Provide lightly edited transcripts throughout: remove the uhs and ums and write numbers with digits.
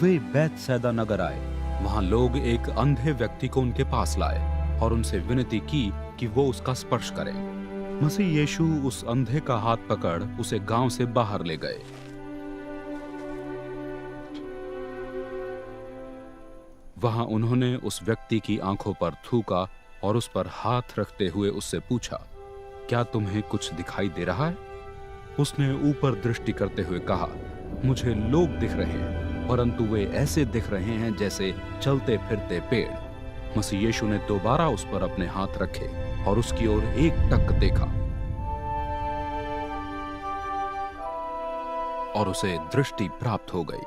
वे बैतसैदा नगर आए। वहां लोग एक अंधे व्यक्ति को उनके पास लाए और उनसे विनती की कि वो उसका स्पर्श करें। मसीह यीशु उस अंधे का हाथ पकड़ उसे गांव से बाहर ले गए। वहां उन्होंने उस व्यक्ति की आंखों पर थूका और उस पर हाथ रखते हुए उससे पूछा, क्या तुम्हें कुछ दिखाई दे रहा है? उसने ऊपर दृष्टि करते हुए कहा, मुझे लोग दिख रहे हैं, परंतु वे ऐसे दिख रहे हैं जैसे चलते फिरते पेड़। मसीह यीशु ने दोबारा उस पर अपने हाथ रखे और उसकी ओर एक टक देखा और उसे दृष्टि प्राप्त हो गई।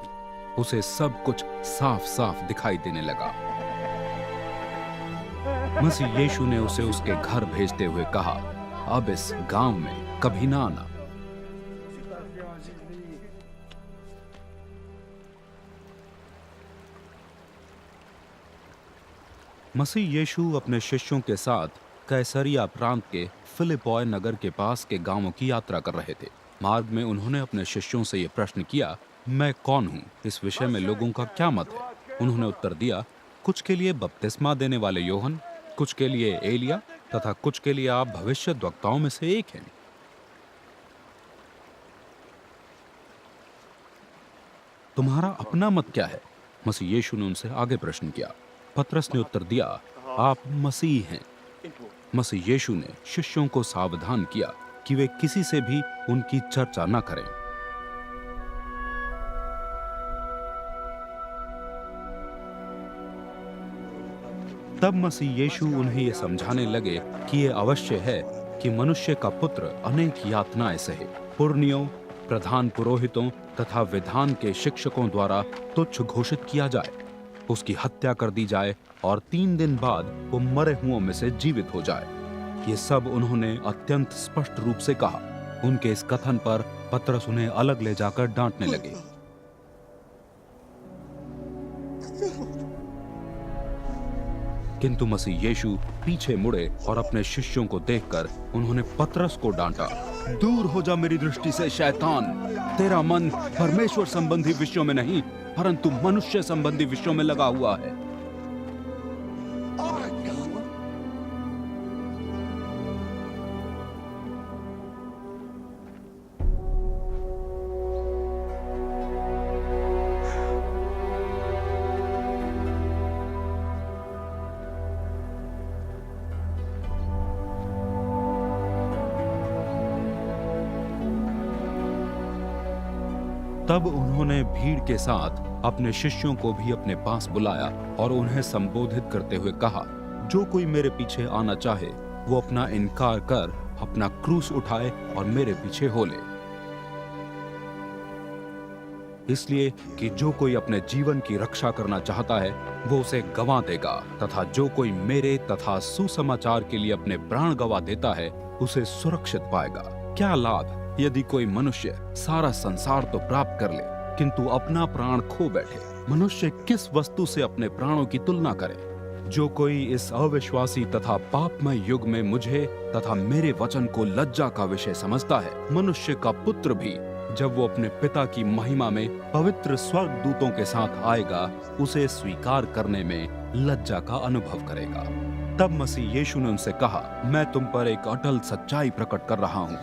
उसे सब कुछ साफ साफ दिखाई देने लगा। मसीह यीशु ने उसे उसके घर भेजते हुए कहा, अब इस गांव में कभी ना आना। मसीह यीशु अपने शिष्यों के साथ कैसरिया प्रांत के फिलिप्पॉय नगर के पास के गांवों की यात्रा कर रहे थे। मार्ग में उन्होंने अपने शिष्यों से यह प्रश्न किया, मैं कौन हूं? इस विषय में लोगों का क्या मत है? उन्होंने उत्तर दिया, कुछ के लिए बपतिस्मा देने वाले योहन, कुछ के लिए एलिया तथा कुछ के लिए आप भविष्यद्वक्ताओं में से एक हैं। तुम्हारा अपना मत क्या है? मसीह यीशु ने उनसे आगे प्रश्न किया। पतरस ने उत्तर दिया, आप मसीह हैं। मसीह यीशु ने शिष्यों को सावधान किया कि वे किसी से भी उनकी चर्चा न करें। तब मसीह यीशु उन्हें यह समझाने लगे कि यह अवश्य है कि मनुष्य का पुत्र अनेक यातनाएं सहे, पुरनियों, प्रधान पुरोहितों तथा विधान के शिक्षकों द्वारा तुच्छ घोषित किया जाए, उसकी हत्या कर दी जाए और 3 दिन बाद वो मरे हुओं में से जीवित हो जाए। ये सब उन्होंने अत्यंत स्पष्ट रूप से कहा। उनके इस कथन पर पतरस उन्हें अलग ले जाकर डांटने लगे। किंतु मसीह यीशु पीछे मुड़े और अपने शिष्यों को देखकर उन्होंने पतरस को डांटा, दूर हो जा मेरी दृष्टि से शैतान। तेरा मन परमेश्वर संबंधी विषयों में नहीं परंतु मनुष्य संबंधी विषयों में लगा हुआ है। तब उन्होंने भीड़ के साथ अपने शिष्यों को भी अपने पास बुलाया और उन्हें संबोधित करते हुए कहा, जो कोई मेरे पीछे आना चाहे वो अपना इनकार कर अपना क्रूस उठाए और मेरे पीछे हो ले। इसलिए कि जो कोई अपने जीवन की रक्षा करना चाहता है वो उसे गंवा देगा, तथा जो कोई मेरे तथा सुसमाचार के लिए अपने प्राण गंवा देता है उसे सुरक्षित पाएगा। क्या लाभ यदि कोई मनुष्य सारा संसार तो प्राप्त कर ले किंतु अपना प्राण खो बैठे? मनुष्य किस वस्तु से अपने प्राणों की तुलना करे? जो कोई इस अविश्वासी तथा पापमय युग में मुझे तथा मेरे वचन को लज्जा का विषय समझता है, मनुष्य का पुत्र भी जब वो अपने पिता की महिमा में पवित्र स्वर्गदूतों के साथ आएगा उसे स्वीकार करने में लज्जा का अनुभव करेगा। तब मसीह यीशु ने उनसे कहा, मैं तुम पर एक अटल सच्चाई प्रकट कर रहा हूँ।